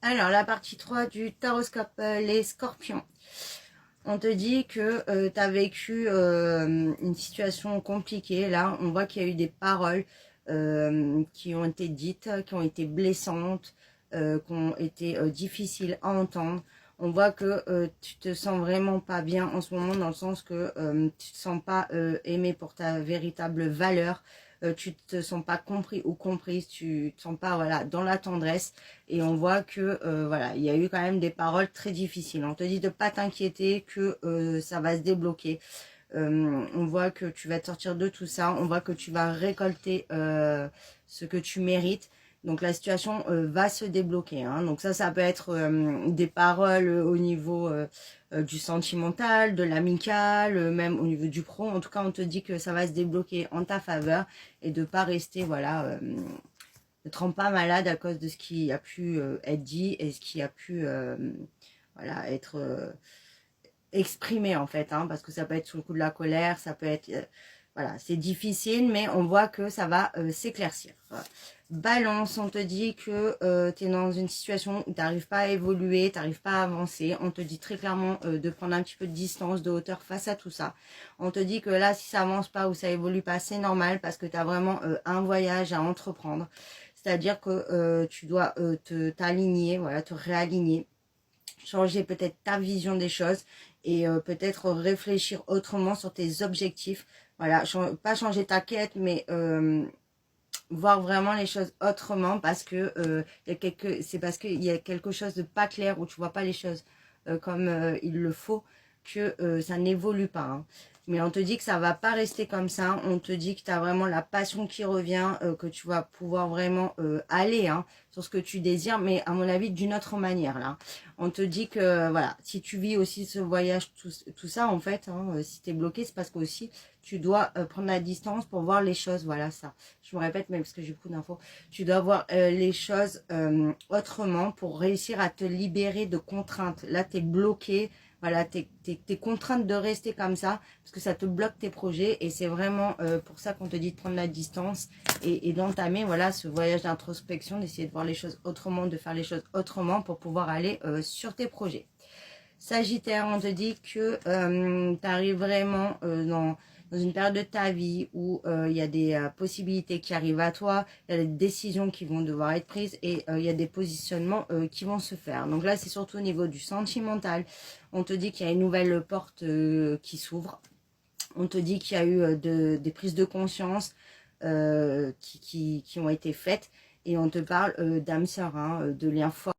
Alors, la partie 3 du taroscope, les scorpions. On te dit que tu as vécu une situation compliquée. Là, on voit qu'il y a eu des paroles qui ont été dites, qui ont été blessantes, qui ont été difficiles à entendre. On voit que tu te sens vraiment pas bien en ce moment, dans le sens que tu te sens pas aimé pour ta véritable valeur. Tu te sens pas compris ou comprise, tu te sens pas voilà dans la tendresse, et on voit que voilà, il y a eu quand même des paroles très difficiles. On te dit de pas t'inquiéter, que ça va se débloquer. On voit que tu vas te sortir de tout ça, on voit que tu vas récolter ce que tu mérites. Donc la situation va se débloquer, hein. Donc ça peut être des paroles au niveau du sentimental, de l'amical, même au niveau du pro. En tout cas, on te dit que ça va se débloquer en ta faveur, et de pas rester, voilà, ne te rends pas malade à cause de ce qui a pu être dit, et ce qui a pu voilà, être exprimé, en fait, hein, parce que ça peut être sous le coup de la colère, ça peut être voilà, c'est difficile, mais on voit que ça va s'éclaircir. Balance, on te dit que tu es dans une situation où tu n'arrives pas à évoluer, tu n'arrives pas à avancer. On te dit très clairement de prendre un petit peu de distance, de hauteur face à tout ça. On te dit que là, si ça avance pas ou ça évolue pas, c'est normal, parce que tu as vraiment un voyage à entreprendre. C'est-à-dire que tu dois t'aligner, voilà, te réaligner, changer peut-être ta vision des choses, et peut-être réfléchir autrement sur tes objectifs. Voilà, pas changer ta quête, mais voir vraiment les choses autrement, parce que c'est parce qu'il y a quelque chose de pas clair, où tu vois pas les choses comme il le faut, que ça n'évolue pas, hein. Mais on te dit que ça va pas rester comme ça. On te dit que tu as vraiment la passion qui revient, que tu vas pouvoir vraiment aller, hein, sur ce que tu désires, mais à mon avis d'une autre manière là. On te dit que voilà, si tu vis aussi ce voyage, tout ça en fait, hein, si tu es bloqué, c'est parce que aussi tu dois prendre la distance pour voir les choses. Voilà, ça. Je me répète, mais parce que j'ai beaucoup d'infos. Tu dois voir les choses autrement, pour réussir à te libérer de contraintes. Là, tu es bloqué. Voilà, tu es contrainte de rester comme ça, parce que ça te bloque tes projets. Et c'est vraiment pour ça qu'on te dit de prendre la distance, et d'entamer voilà, ce voyage d'introspection, d'essayer de voir les choses autrement, de faire les choses autrement, pour pouvoir aller sur tes projets. Sagittaire, on te dit que tu arrives vraiment dans une période de ta vie où il y a des possibilités qui arrivent à toi, il y a des décisions qui vont devoir être prises, et il y a des positionnements qui vont se faire. Donc là, c'est surtout au niveau du sentimental. On te dit qu'il y a une nouvelle porte qui s'ouvre. On te dit qu'il y a eu des prises de conscience qui ont été faites, et on te parle d'âme sœur, hein, de liens forts.